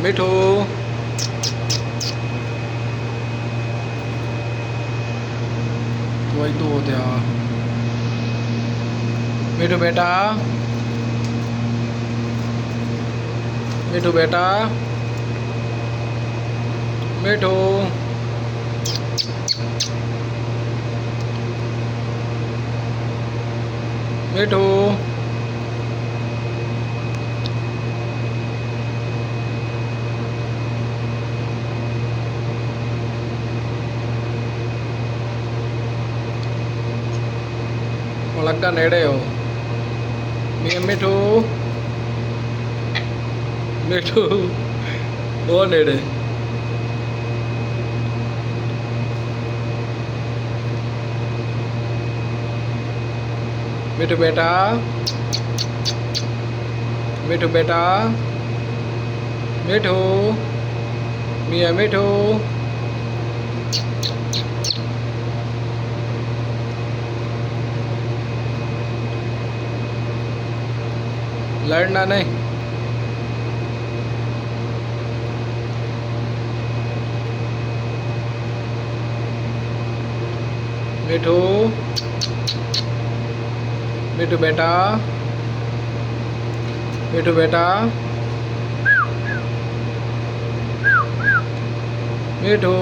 मिठू वही तो होते हैं मिठू बेटा मिठू बेटा मिठू मिठू लग्गा नेड़े हो मिठू मिठू वो नेड़े मिठू बेटा मिठू बेटा मिठू मियाँ मिठू लड़ना नहीं मिठू मिठू बेटा मिठू बेटा मिठू